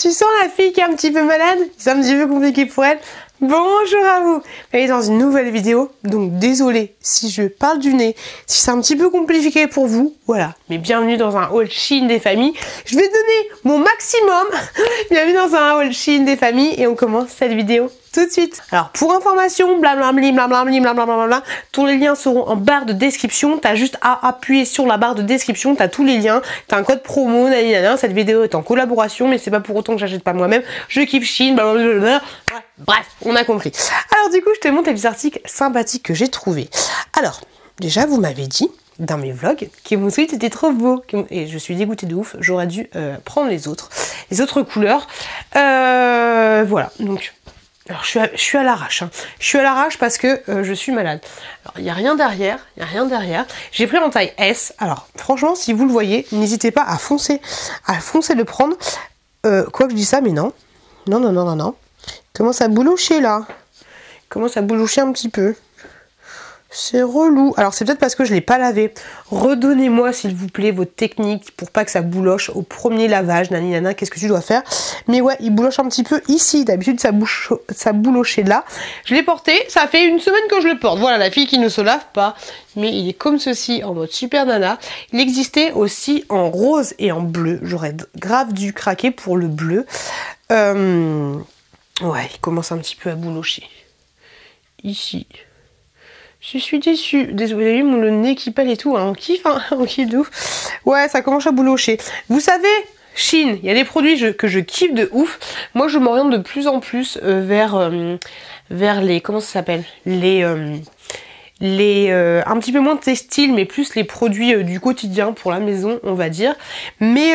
Tu sens la fille qui est un petit peu malade? C'est un petit peu compliqué pour elle. Bonjour à vous. Elle est dans une nouvelle vidéo, donc désolée si je parle du nez, si c'est un petit peu compliqué pour vous, voilà. Mais bienvenue dans un haul Shein des familles. Je vais donner mon maximum. Bienvenue dans un haul Shein des familles et on commence cette vidéo tout de suite. Alors pour information, blablabli, blablabli, blablabla, tous les liens seront en barre de description. T'as juste à appuyer sur la barre de description, t'as tous les liens, t'as un code promo, nanana. Cette vidéo est en collaboration, mais c'est pas pour autant que j'achète pas moi-même. Je kiffe Shein, blablabla. Bref, on a compris. Alors du coup, je te montre les petits articles sympathiques que j'ai trouvés. Alors, déjà, vous m'avez dit dans mes vlogs que mon sweat était trop beau. Et je suis dégoûtée de ouf. J'aurais dû prendre les autres couleurs. Voilà, donc... Alors je suis à l'arrache, hein. Je suis à l'arrache parce que je suis malade. Alors il n'y a rien derrière, J'ai pris en taille S. Alors franchement, si vous le voyez, n'hésitez pas à foncer le prendre. Quoi que je dis ça, mais non. Non. Commence à bouloucher là. Commence à bouloucher un petit peu. C'est relou. Alors c'est peut-être parce que je l'ai pas lavé. Redonnez-moi s'il vous plaît votre technique pour pas que ça bouloche au premier lavage. Nani nana, qu'est-ce que tu dois faire? Mais ouais, il bouloche un petit peu ici. D'habitude ça boulochait là. Je l'ai porté. Ça fait une semaine que je le porte. Voilà, la fille qui ne se lave pas. Mais il est comme ceci en mode super nana. Il existait aussi en rose et en bleu. J'aurais grave dû craquer pour le bleu. Ouais, il commence un petit peu à boulocher. Ici. Je suis déçue. Désolée, vous avez vu le nez qui pèle et tout. Hein. On kiffe, hein. On kiffe de ouf. Ouais, ça commence à boulocher. Vous savez, Shein, il y a des produits que je kiffe de ouf. Moi, je m'oriente de plus en plus vers les... Comment ça s'appelle? Un petit peu moins textiles, mais plus les produits du quotidien pour la maison, on va dire. Mais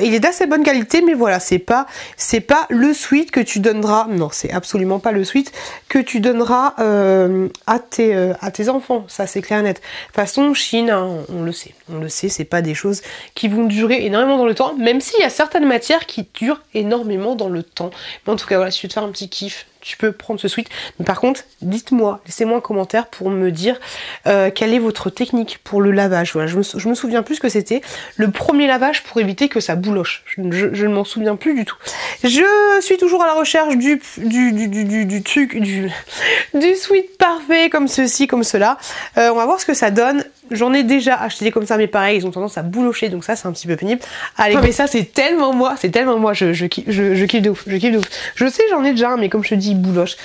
il est d'assez bonne qualité, mais voilà, c'est pas le sweat que tu donneras. Non, c'est absolument pas le sweat que tu donneras à tes enfants. Ça, c'est clair et net. De toute façon, Shein, hein, on le sait, c'est pas des choses qui vont durer énormément dans le temps, même s'il y a certaines matières qui durent énormément dans le temps. Mais en tout cas, voilà, si tu veux te faire un petit kiff, tu peux prendre ce sweat. Mais par contre, dites-moi, laissez-moi un commentaire pour me dire quelle est votre technique pour le lavage. Voilà, je me souviens plus que c'était le premier lavage pour éviter que ça bouloche. Je ne m'en souviens plus du tout. Je suis toujours à la recherche du sweat parfait comme ceci, comme cela. On va voir ce que ça donne. J'en ai déjà acheté des comme ça, mais pareil, ils ont tendance à boulocher, donc ça c'est un petit peu pénible. Allez, mais ça c'est tellement moi, je kiffe de ouf, Je sais, j'en ai déjà un, mais comme je te dis, il bouloche.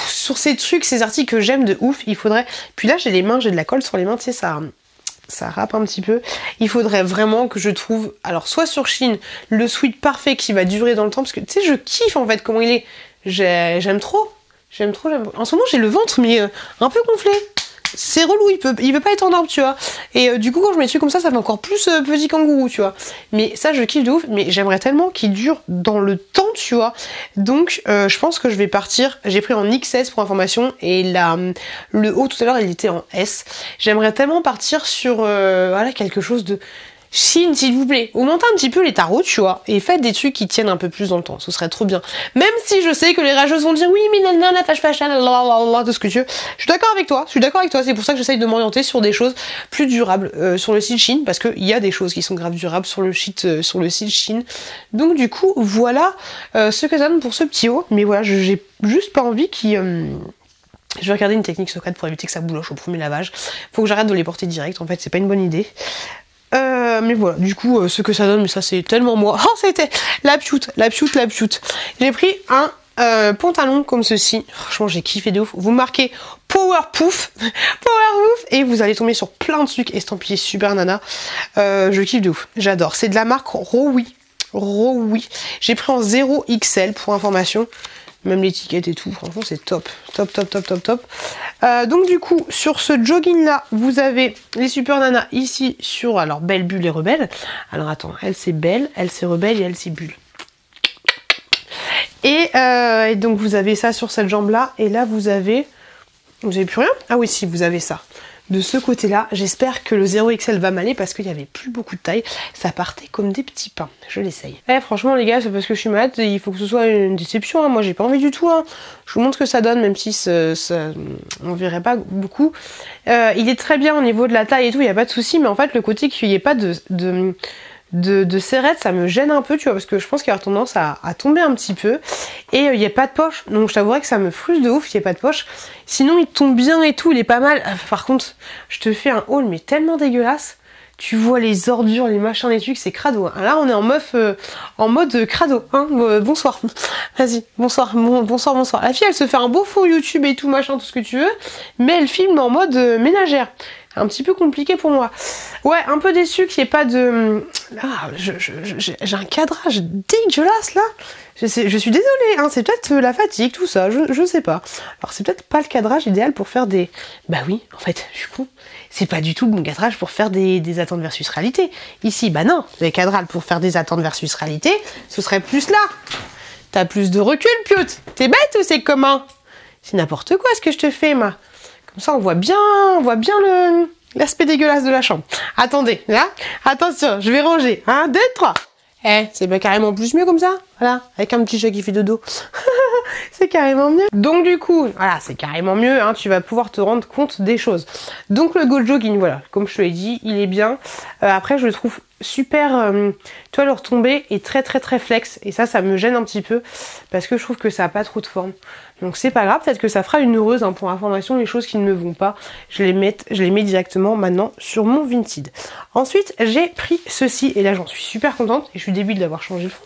Sur ces trucs, ces articles que j'aime de ouf, il faudrait... Puis là j'ai les mains, j'ai de la colle sur les mains, tu sais, ça râpe un petit peu. Il faudrait vraiment que je trouve, alors soit sur Shein, le sweat parfait qui va durer dans le temps, parce que tu sais, je kiffe en fait comment il est. J'aime trop. En ce moment j'ai le ventre, mais un peu gonflé. C'est relou, il veut pas être en ordre, tu vois. Et du coup, quand je mets dessus comme ça fait encore plus petit kangourou, tu vois. Mais ça, je kiffe de ouf. Mais j'aimerais tellement qu'il dure dans le temps, tu vois. Donc, je pense que je vais partir. J'ai pris en XS pour information. Et là, le haut, tout à l'heure, il était en S. J'aimerais tellement partir sur, voilà, quelque chose de... Shein, s'il vous plaît, augmentez un petit peu les tarots, tu vois, et faites des trucs qui tiennent un peu plus dans le temps, ce serait trop bien. Même si je sais que les rageuses vont dire oui, mais nanana, la fashion, tout ce que tu veux. Je suis d'accord avec toi, c'est pour ça que j'essaye de m'orienter sur des choses plus durables sur le site Shein, parce qu'il y a des choses qui sont grave durables sur le site Shein. Donc du coup, voilà ce que ça donne pour ce petit haut, mais voilà, j'ai juste pas envie qu'il... Je vais regarder une technique secrète pour éviter que ça bouloche au premier lavage. Faut que j'arrête de les porter direct, en fait, c'est pas une bonne idée. Mais voilà, du coup, ce que ça donne, mais ça c'est tellement moi. Oh, c'était la pioute. J'ai pris un pantalon comme ceci. Franchement, j'ai kiffé de ouf. Vous marquez Powerpuff, et vous allez tomber sur plein de trucs estampillés super nana. Je kiffe de ouf, j'adore. C'est de la marque Rowi. J'ai pris en 0XL pour information. Même l'étiquette et tout, franchement c'est top. Donc du coup, sur ce jogging là, vous avez les super nanas ici sur, alors Belle, Bulle et Rebelle. Alors attends, elle c'est Belle, elle c'est Rebelle et elle c'est Bulle. Et donc vous avez ça sur cette jambe là, et là vous avez plus rien? Ah oui si, vous avez ça. De ce côté-là, j'espère que le 0XL va m'aller parce qu'il n'y avait plus beaucoup de taille. Ça partait comme des petits pains. Je l'essaye. Franchement les gars, c'est parce que je suis malade, il faut que ce soit une déception. Hein. Moi j'ai pas envie du tout. Hein. Je vous montre ce que ça donne, même si on verrait pas beaucoup. Il est très bien au niveau de la taille et tout, il n'y a pas de souci. Mais en fait le côté qu'il n'y ait pas de serrette, ça me gêne un peu, tu vois, parce que je pense qu'il a tendance à tomber un petit peu. Et il n'y a pas de poche, donc je t'avouerais que ça me frustre de ouf, il n'y a pas de poche. Sinon, il tombe bien et tout, il est pas mal. Par contre, je te fais un haul, mais tellement dégueulasse. Tu vois les ordures, les machins, les trucs, c'est crado. Hein. Là, on est en mode crado. Hein. Bonsoir. Vas-y, bonsoir, bonsoir. La fille, elle se fait un beau fond YouTube et tout, machin, tout ce que tu veux. Mais elle filme en mode ménagère. Un petit peu compliqué pour moi. Ouais, un peu déçu qu'il n'y ait pas de... Ah, j'ai un cadrage dégueulasse, là. Je suis désolée, hein, c'est peut-être la fatigue, tout ça, je sais pas. Alors, c'est peut-être pas le cadrage idéal pour faire des... Bah oui, en fait, je suis con. C'est pas du tout le bon cadrage pour faire des attentes versus réalité. Ici, bah non, les cadrages pour faire des attentes versus réalité, ce serait plus là. T'as plus de recul, Pioute. T'es bête ou c'est comment? C'est n'importe quoi ce que je te fais, ma. Comme ça, on voit bien l'aspect dégueulasse de la chambre. Attendez, là, attention, je vais ranger. 1, 2, 3. C'est pas carrément plus mieux comme ça? Voilà, avec un petit chat qui fait dodo. C'est carrément mieux. Donc du coup, voilà, c'est carrément mieux, hein, tu vas pouvoir te rendre compte des choses. Donc le Go Jogging, voilà, comme je te l'ai dit, il est bien. Après, je le trouve super, tu vois, le retombé est très flex. Et ça me gêne un petit peu, parce que je trouve que ça a pas trop de forme. Donc c'est pas grave, peut-être que ça fera une heureuse, hein, pour information, les choses qui ne me vont pas, je les mets directement maintenant sur mon Vinted. Ensuite, j'ai pris ceci, et là j'en suis super contente, et je suis débile d'avoir changé le fond.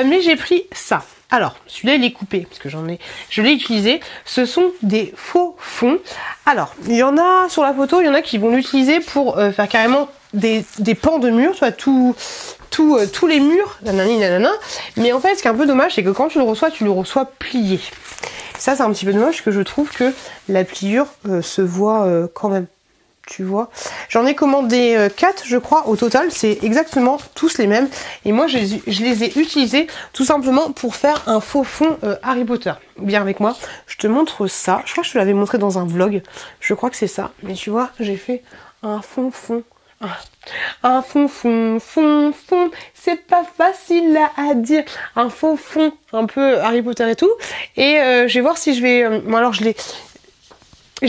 Mais j'ai pris ça. Alors, celui-là il est coupé, parce que je l'ai utilisé. Ce sont des faux fonds. Alors, il y en a sur la photo, il y en a qui vont l'utiliser pour faire carrément des pans de mur, tu vois, tous les murs, nanani nanana. Mais en fait, ce qui est un peu dommage, c'est que quand tu le reçois plié. Ça, c'est un petit peu dommage, parce que je trouve que la pliure se voit quand même. Tu vois, j'en ai commandé 4 je crois au total, c'est exactement tous les mêmes et moi je les ai utilisés tout simplement pour faire un faux fond Harry Potter. Viens avec moi, je te montre ça, je crois que je te l'avais montré dans un vlog, je crois que c'est ça, mais tu vois j'ai fait un fond, c'est pas facile à dire, un faux fond un peu Harry Potter et tout, et je vais voir si je vais, bon alors je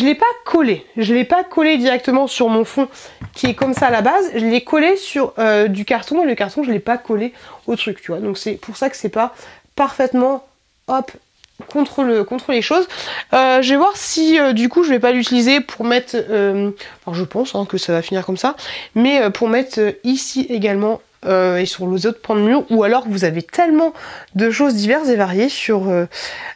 l'ai pas collé directement sur mon fond qui est comme ça à la base, je l'ai collé sur du carton et le carton je l'ai pas collé au truc, tu vois. Donc c'est pour ça que c'est pas parfaitement hop contre les choses. Je vais voir si du coup je vais pas l'utiliser pour mettre, alors je pense hein, que ça va finir comme ça, mais pour mettre ici également. Et sur les autres pans de mur, ou alors vous avez tellement de choses diverses et variées sur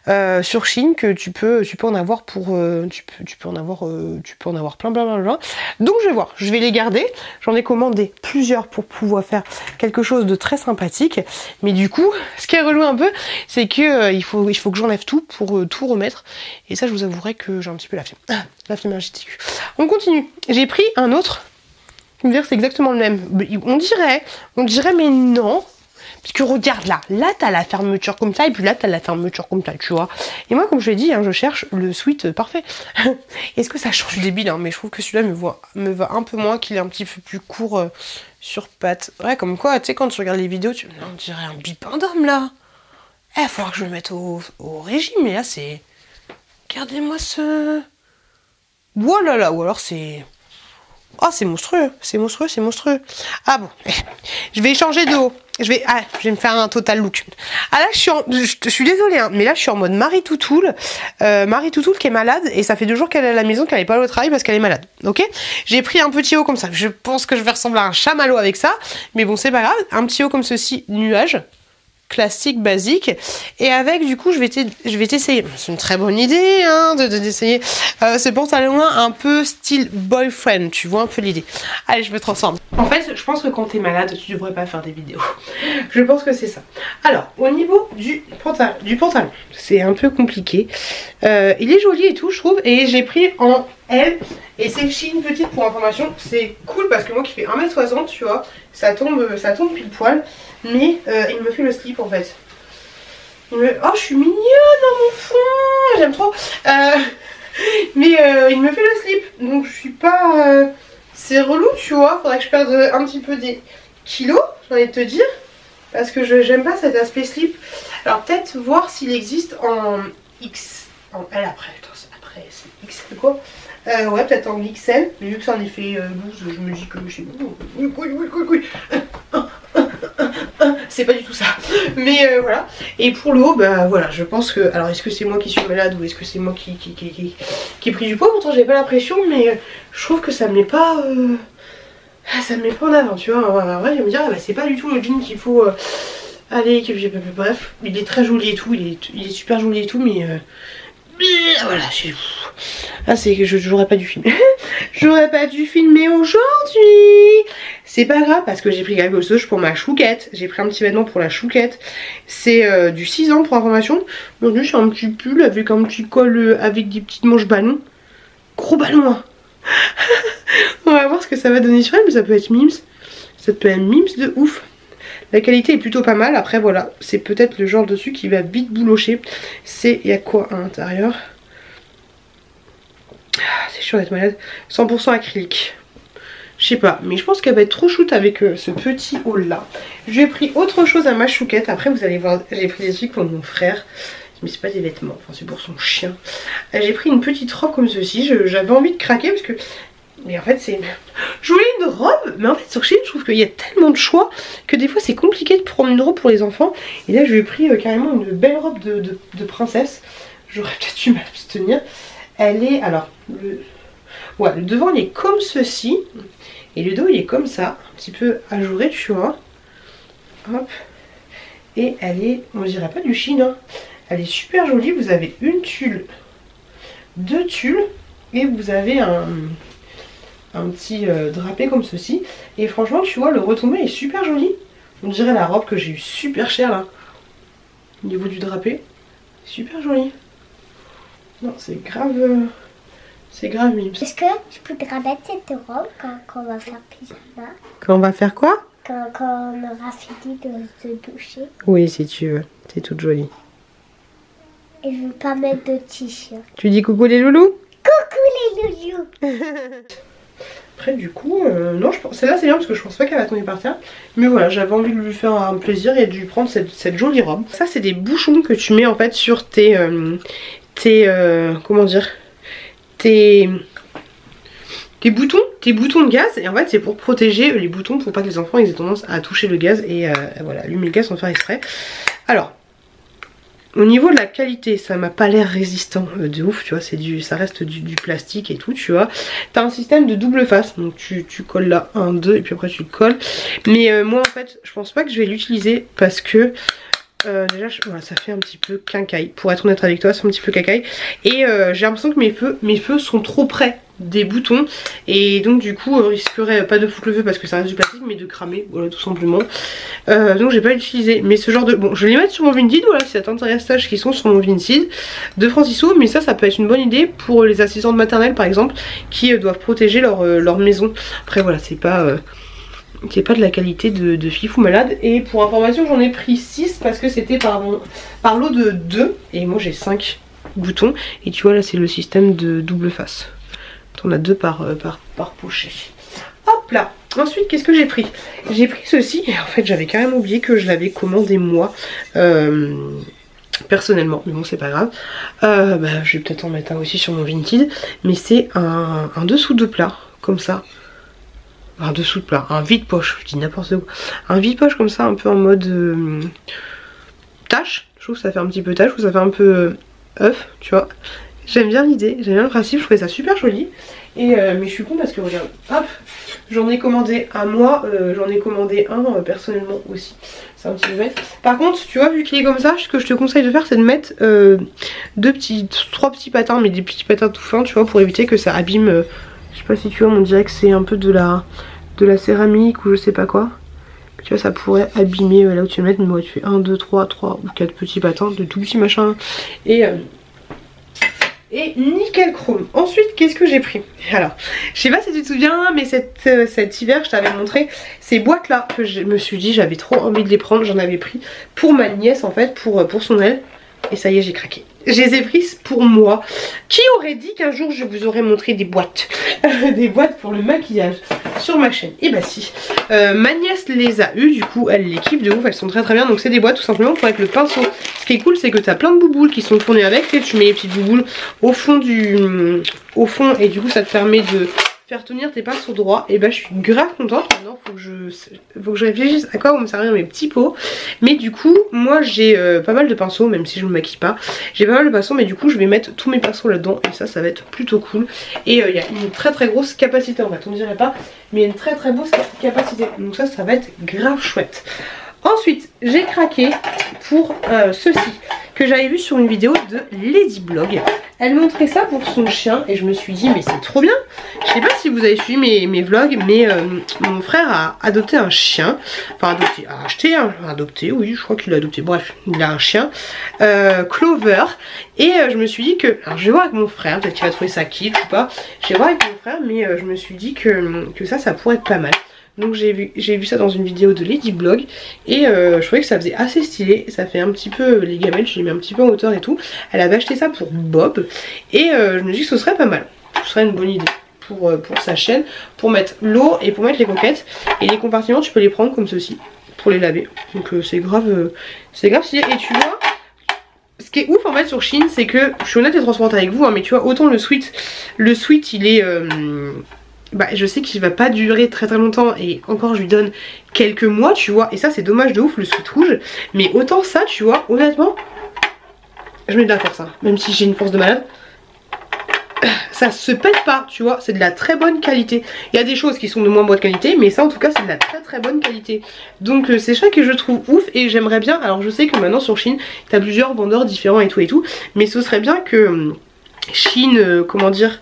Shein que tu peux en avoir pour tu peux en avoir plein. Donc je vais voir, je vais les garder. J'en ai commandé plusieurs pour pouvoir faire quelque chose de très sympathique. Mais du coup, ce qui est relou un peu, c'est que il faut que j'enlève tout pour tout remettre. Et ça, je vous avouerai que j'ai un petit peu la flemme. La flemme énergétique. On continue. J'ai pris un autre. Dire c'est exactement le même. On dirait mais non. Parce que regarde là t'as la fermeture comme ça et puis là t'as la fermeture comme ça, tu vois. Et moi comme je l'ai dit, hein, je cherche le sweat parfait. Est-ce que ça change débile hein, mais je trouve que celui-là me va un peu moins, qu'il est un petit peu plus court sur pattes. Ouais comme quoi, tu sais quand tu regardes les vidéos, on dirait un bipendum là. Faudra que je le mette au régime, mais là c'est... Regardez-moi ce... Voilà, ou alors c'est... Oh, c'est monstrueux. Ah bon, je vais changer de haut. Je vais me faire un total look. Ah là, je suis désolée, hein, mais là, je suis en mode Marie Toutoul. Marie Toutoul qui est malade, et ça fait 2 jours qu'elle est à la maison, qu'elle n'est pas allée au travail parce qu'elle est malade. Ok? J'ai pris un petit haut comme ça. Je pense que je vais ressembler à un chamallow avec ça. Mais bon, c'est pas grave. Un petit haut comme ceci, nuage. Classique, basique, et avec du coup je vais t'essayer, c'est une très bonne idée hein, d'essayer ce pantalon un peu style boyfriend, tu vois un peu l'idée. Allez, je me transforme. En fait je pense que quand t'es malade tu devrais pas faire des vidéos. Je pense que c'est ça. Alors au niveau du pantalon, c'est un peu compliqué, il est joli et tout je trouve, et j'ai pris en L, et c'est Shein petite pour information. C'est cool parce que moi qui fais 1m60 tu vois, ça tombe pile poil. Mais il me fait le slip en fait. Oh, je suis mignonne dans mon fond, j'aime trop. Mais il me fait le slip, donc je suis pas... c'est relou, tu vois. Faudrait que je perde un petit peu des kilos, j'ai envie de te dire. Parce que j'aime pas cet aspect slip. Alors peut-être voir s'il existe en X... En L après, après c'est XL quoi. Ouais, peut-être en XL. Mais vu que c'est en effet 12, je me dis que je suis... c'est pas du tout ça. Mais voilà. Et pour le haut, bah voilà, je pense que... Alors est-ce que c'est moi qui suis malade ou est-ce que c'est moi qui ai pris du poids? Pourtant j'ai pas l'impression, mais je trouve que ça me met pas... ça me met pas en avant, tu vois. En vrai, je vais me dire, ah, bah, c'est pas du tout le jean qu'il faut... Allez, bref, il est très joli et tout, il est super joli et tout, mais voilà, ah, c'est que j'aurais pas dû filmer. J'aurais pas dû filmer aujourd'hui. C'est pas grave parce que j'ai pris quelque chose pour ma chouquette. J'ai pris un petit vêtement pour la chouquette. C'est du 6 ans pour information. Aujourd'hui, j'ai un petit pull avec un petit col avec des petites manches ballons. Gros ballon, hein. On va voir ce que ça va donner sur elle, mais ça peut être mimes. Ça peut être mimes de ouf. La qualité est plutôt pas mal. Après voilà, c'est peut-être le genre de dessus qui va vite boulocher. Il y a quoi à l'intérieur? C'est chiant d'être malade. 100% acrylique. Je sais pas, mais je pense qu'elle va être trop shoot avec ce petit haul là. J'ai pris autre chose à ma chouquette. Après vous allez voir, j'ai pris des trucs pour mon frère. Mais c'est pas des vêtements, enfin c'est pour son chien. J'ai pris une petite robe comme ceci. J'avais envie de craquer parce que... Mais en fait c'est... Je voulais une robe, mais en fait sur Shein je trouve qu'il y a tellement de choix que des fois c'est compliqué de prendre une robe pour les enfants. Et là je lui ai pris carrément une belle robe de princesse. J'aurais peut-être dû m'abstenir. Elle est... Alors, ouais, le devant il est comme ceci. Et le dos il est comme ça, un petit peu ajouré tu vois. Hop. Et elle est... On dirait pas du Shein hein. Elle est super jolie, vous avez une tulle, deux tulles. Et vous avez un petit drapé comme ceci. Et franchement tu vois le retombé est super joli. On dirait la robe que j'ai eu super cher là. Au niveau du drapé. Super joli. Non c'est grave mime. Est-ce que je peux te rabattre cette robe quand on va faire pyjama? Quand on va faire quoi? Quand on aura fini de se doucher. Oui si tu veux. T'es toute jolie. Et je veux pas mettre de t-shirt. Tu dis coucou les loulous? Coucou les loulous. Après du coup, non, celle-là c'est bien parce que je pense pas qu'elle va tomber par terre. Mais voilà, j'avais envie de lui faire un plaisir et de lui prendre cette jolie robe. Ça c'est des bouchons que tu mets en fait sur comment dire, tes boutons de gaz. Et en fait c'est pour protéger les boutons pour pas que les enfants ils aient tendance à toucher le gaz et voilà, allumer le gaz sans faire exprès. Alors... Au niveau de la qualité, ça m'a pas l'air résistant de ouf, tu vois, ça reste du plastique et tout, tu vois. T'as un système de double face, donc tu colles là, 1, 2, et puis après tu le colles. Mais moi en fait, je pense pas que je vais l'utiliser parce que déjà, voilà, ça fait un petit peu quincaille. Pour être honnête avec toi, c'est un petit peu quincaille. Et j'ai l'impression que mes feux sont trop près des boutons. Et donc du coup, risquerait pas de foutre le feu parce que ça reste du plastique, mais de cramer, voilà, tout simplement. Donc j'ai pas utilisé. Mais ce genre de... Bon, je vais les mettre sur mon Vinted, voilà, si ça t'intéresse, sache qu'ils sont sur mon Vinted de Franciso. Mais ça peut être une bonne idée pour les assistantes maternelles, par exemple, qui doivent protéger leur maison. Après, voilà, c'est pas de la qualité de fifou malade. Et pour information j'en ai pris 6 parce que c'était par lot de 2. Et moi j'ai 5 boutons. Et tu vois là c'est le système de double face. On a 2 par pochet. Hop là. Ensuite qu'est-ce que j'ai pris? J'ai pris ceci. Et en fait j'avais carrément oublié que je l'avais commandé moi. Personnellement, mais bon c'est pas grave. Je vais peut-être en mettre un aussi sur mon Vinted. Mais c'est un dessous de plat comme ça. Un dessous de plat, un vide-poche, je dis n'importe quoi. Un vide-poche comme ça, un peu en mode tache. Je trouve que ça fait un petit peu tache, je trouve que ça fait un peu œuf, tu vois. J'aime bien l'idée, j'aime bien le principe, je trouvais ça super joli. Et mais je suis con parce que regarde, hop, j'en ai commandé un moi, j'en ai commandé un personnellement aussi. C'est un petit peu bête. Par contre, tu vois, vu qu'il est comme ça, ce que je te conseille de faire, c'est de mettre 3 petits patins, mais des petits patins tout fins, tu vois, pour éviter que ça abîme. Je sais pas si tu vois, on dirait que c'est un peu de la céramique ou je sais pas quoi. Tu vois, ça pourrait abîmer là où tu veux mettre. Mais moi, tu fais 1, 2, 3 ou 4 petits patins, de tout petits machins. Et nickel chrome. Ensuite, qu'est-ce que j'ai pris? Alors, je sais pas si tu te souviens, mais cet hiver, je t'avais montré ces boîtes là que je me suis dit, j'avais trop envie de les prendre. J'en avais pris pour ma nièce en fait, pour son aile. Et ça y est, j'ai craqué. Je les ai prises pour moi. Qui aurait dit qu'un jour je vous aurais montré des boîtes des boîtes pour le maquillage sur ma chaîne? Et bah si. Ma nièce les a eues, du coup elle les kiffe de ouf, elles sont très très bien. Donc c'est des boîtes tout simplement pour avec le pinceau. Ce qui est cool c'est que tu as plein de bouboules qui sont tournées avec. Et tu mets les petites bouboules au fond et du coup ça te permet de faire tenir tes pinceaux droits. Et bah je suis grave contente. Maintenant faut que je réfléchisse à quoi vont me servir mes petits pots. Mais du coup moi j'ai pas mal de pinceaux, même si je ne me maquille pas. J'ai pas mal de pinceaux, mais du coup je vais mettre tous mes pinceaux là-dedans. Et ça va être plutôt cool. Et il y a une très grosse capacité en fait, on dirait pas, mais il y a une très grosse capacité. Donc ça va être grave chouette. Ensuite j'ai craqué pour ceci que j'avais vu sur une vidéo de Ladyblog. Elle montrait ça pour son chien et je me suis dit mais c'est trop bien. Je sais pas si vous avez suivi mes vlogs, mais mon frère a adopté un chien. Enfin adopté, oui je crois qu'il l'a adopté. Bref, il a un chien, Clover. Et je me suis dit que, alors je vais voir avec mon frère, peut-être qu'il va trouver ça kitsch ou pas. Je vais voir avec mon frère, mais je me suis dit que ça pourrait être pas mal. Donc j'ai vu ça dans une vidéo de Ladyblog et je trouvais que ça faisait assez stylé. Ça fait un petit peu les gamelles, je les mets un petit peu en hauteur et tout. Elle avait acheté ça pour Bob et je me dis que ce serait pas mal. Ce serait une bonne idée pour sa chaîne, pour mettre l'eau et pour mettre les coquettes. Et les compartiments tu peux les prendre comme ceci pour les laver. Donc c'est grave stylé. Et tu vois, ce qui est ouf en fait sur Shein, c'est que je suis honnête et transparente avec vous, hein, mais tu vois, autant le sweat il est... bah je sais qu'il va pas durer très longtemps et encore je lui donne quelques mois tu vois, et ça c'est dommage de ouf le sweat rouge, mais autant ça tu vois, honnêtement je mets de la force hein. Même si j'ai une force de malade, ça se pète pas tu vois, c'est de la très bonne qualité. Il y a des choses qui sont de moins bonne qualité, mais ça en tout cas c'est de la très bonne qualité. Donc c'est ça que je trouve ouf et j'aimerais bien, alors je sais que maintenant sur Shein t'as plusieurs vendeurs différents et tout, mais ce serait bien que Shein, comment dire,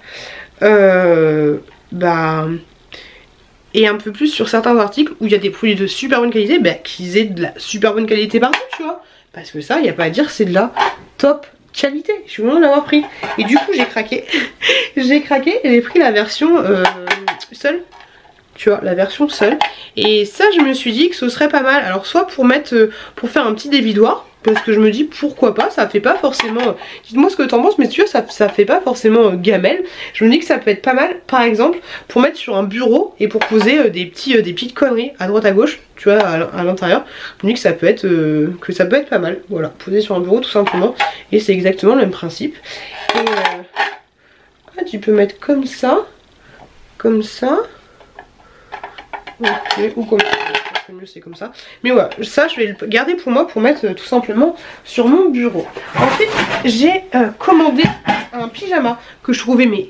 et un peu plus sur certains articles où il y a des produits de super bonne qualité, bah, qu'ils aient de la super bonne qualité partout tu vois, parce que ça il n'y a pas à dire, c'est de la top qualité. Je suis vraiment d'avoir pris et du coup j'ai craqué j'ai craqué et j'ai pris la version seule, tu vois, la version seule. Et ça je me suis dit que ce serait pas mal, alors soit pour mettre pour faire un petit dévidoir, parce que je me dis pourquoi pas, ça fait pas forcément, dites-moi ce que t'en penses, mais tu vois ça fait pas forcément gamelle. Je me dis que ça peut être pas mal par exemple pour mettre sur un bureau et pour poser des petites conneries à droite à gauche, tu vois, à l'intérieur. Je me dis que ça peut être pas mal, voilà, poser sur un bureau tout simplement. Et c'est exactement le même principe. Et tu peux mettre comme ça, ok, ou comme ça. Mieux c'est comme ça, mais voilà, ça je vais le garder pour moi pour mettre tout simplement sur mon bureau. Ensuite j'ai commandé un pyjama que je trouvais mais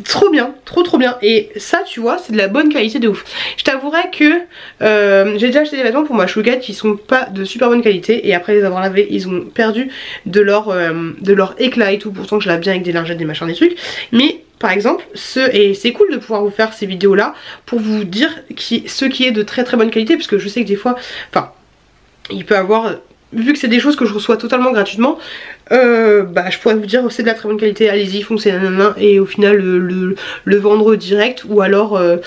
trop bien, trop bien, et ça tu vois c'est de la bonne qualité de ouf. Je t'avouerai que j'ai déjà acheté des vêtements pour ma chouquette qui sont pas de super bonne qualité et après les avoir lavés ils ont perdu de leur éclat et tout, pourtant je lave bien avec des lingettes, des machins, des trucs, mais par exemple, et c'est cool de pouvoir vous faire ces vidéos là pour vous dire ce qui est de très bonne qualité, parce que je sais que des fois, enfin, il peut avoir, vu que c'est des choses que je reçois totalement gratuitement, bah je pourrais vous dire c'est de la très bonne qualité, allez-y foncez nanana, et au final le vendre direct ou alors le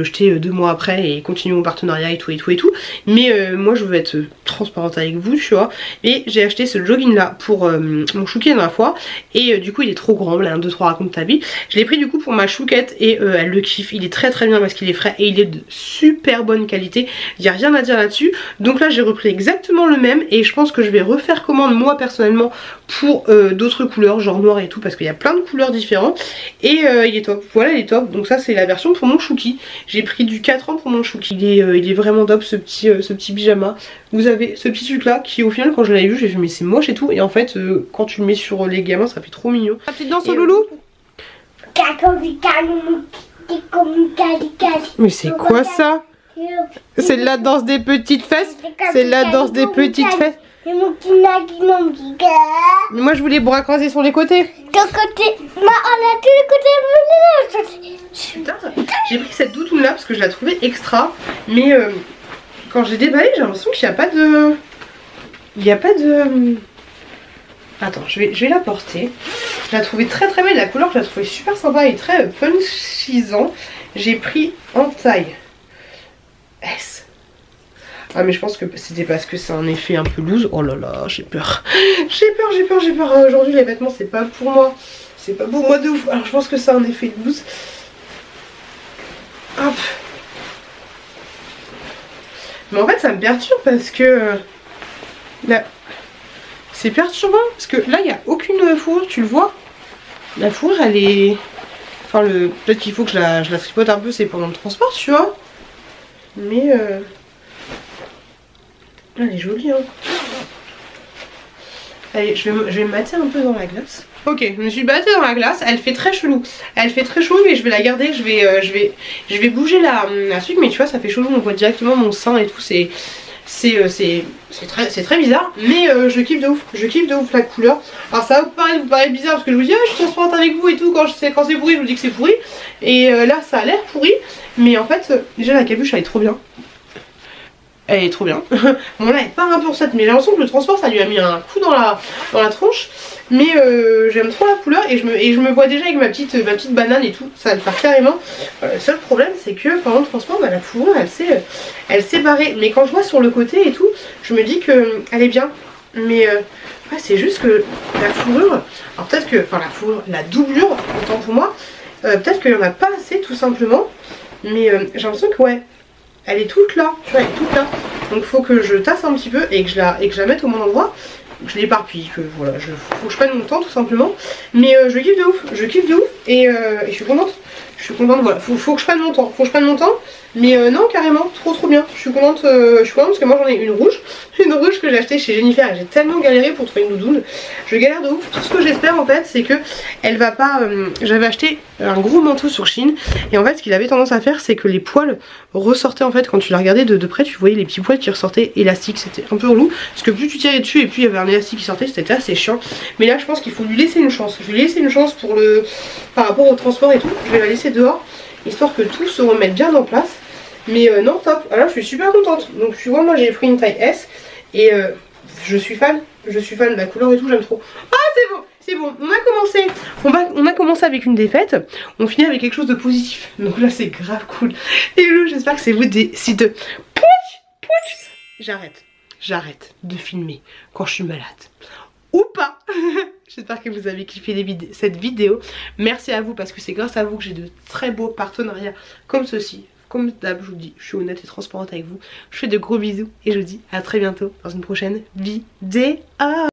jeter 2 mois après et continuer mon partenariat et tout. Mais moi je veux être transparente avec vous tu vois, et j'ai acheté ce jogging là pour mon chouquet la dernière fois, et du coup il est trop grand, là 1, 2, 3 raconte ta vie. Je l'ai pris du coup pour ma chouquette et elle le kiffe, il est très bien parce qu'il est frais et il est de super bonne qualité, il n'y a rien à dire là-dessus. Donc là j'ai repris exactement le même et je pense que je vais refaire commande moi personnellement pour d'autres couleurs genre noir et tout, parce qu'il y a plein de couleurs différentes et il est top, voilà il est top. Donc ça c'est la version pour mon chouki, j'ai pris du 4 ans pour mon chouki, il est vraiment top ce petit pyjama. Vous avez ce petit truc là qui au final quand je l'avais vu j'ai fait mais c'est moche et tout, et en fait quand tu le mets sur les gamins ça fait trop mignon. La petite danse au loulou. Mais c'est quoi ça? C'est la danse des petites fesses. C'est la danse des petites fesses. Mais moi je voulais bras croisés sur les côtés. De côté. On a tous les côtés. Putain, j'ai pris cette doudoune là parce que je la trouvais extra. Mais quand je l'ai déballée j'ai l'impression qu'il n'y a pas de... Attends, je vais la porter. Je la trouvais très belle, la couleur je la trouvais super sympa et très punchisant. J'ai pris en taille S. Ah mais je pense que c'était parce que c'est un effet un peu loose. Oh là là, j'ai peur. J'ai peur. Aujourd'hui les vêtements c'est pas pour moi. C'est pas pour moi de ouf. Alors je pense que c'est un effet loose. Hop. Mais en fait ça me perturbe parce que... là, c'est perturbant parce que là il n'y a aucune fourrure, tu le vois. La fourrure elle est Enfin, peut-être qu'il faut que je la tripote un peu, c'est pendant le transport, tu vois. Mais elle est jolie, hein. Allez, je vais me mater un peu dans la glace. Ok, je me suis battue dans la glace, elle fait très chelou. Elle fait très chelou, mais je vais la garder, je vais bouger la truc, mais tu vois, ça fait chelou, on voit directement mon sein et tout, c'est très bizarre, mais je kiffe de ouf la couleur. Alors ça va vous paraître bizarre parce que je vous dis, ah, je suis transparente avec vous et tout, quand c'est pourri, je vous dis que c'est pourri. Et là, ça a l'air pourri, mais en fait, déjà la capuche, elle est trop bien. Elle est trop bien. Bon là elle part un peu en mais j'ai l'impression que le transport ça lui a mis un coup dans la tronche. Mais j'aime trop la couleur et je me vois déjà avec ma petite banane et tout. Ça va le faire carrément. Le seul problème c'est que pendant le transport bah, la fourrure elle s'est barrée. Mais quand je vois sur le côté et tout, je me dis que elle est bien. Mais ouais, c'est juste que la fourrure, alors peut-être que, enfin la doublure, autant pour moi, peut-être qu'il n'y en a pas assez tout simplement. Mais j'ai l'impression que ouais. Elle est toute là, tu vois, elle est toute là. Donc faut que je tasse un petit peu et que je la mette au bon endroit. Que je l'éparpille, que voilà, faut que je prenne mon temps tout simplement. Mais je kiffe de ouf, et je suis contente. Voilà, faut que je prenne mon temps. Mais non, carrément, trop bien. Je suis contente parce que moi j'en ai une rouge que j'ai achetée chez Jennifer et j'ai tellement galéré pour trouver une doudoune. Je galère de ouf. Tout ce que j'espère en fait, c'est que elle va pas. J'avais acheté un gros manteau sur Shein et en fait, ce qu'il avait tendance à faire, c'est que les poils ressortaient en fait quand tu la regardais de près, tu voyais les petits poils qui ressortaient élastiques. C'était un peu relou parce que plus tu tirais dessus et plus il y avait un élastique qui sortait, c'était assez chiant. Mais là, je pense qu'il faut lui laisser une chance. Je vais lui laisser une chance par rapport au transport et tout. Je vais la laisser dehors histoire que tout se remette bien en place. Mais non, top. Alors je suis super contente. Donc tu vois, moi j'ai pris une taille S et je suis fan de la couleur et tout, j'aime trop. Ah c'est bon, on a commencé avec une défaite, on finit avec quelque chose de positif. Donc là c'est grave cool. Et j'espère que c'est vous décidez. J'arrête de filmer quand je suis malade. Ou pas. J'espère que vous avez kiffé cette vidéo. Merci à vous parce que c'est grâce à vous que j'ai de très beaux partenariats comme ceci. Comme d'hab, je vous dis, je suis honnête et transparente avec vous. Je fais de gros bisous et je vous dis à très bientôt dans une prochaine vidéo.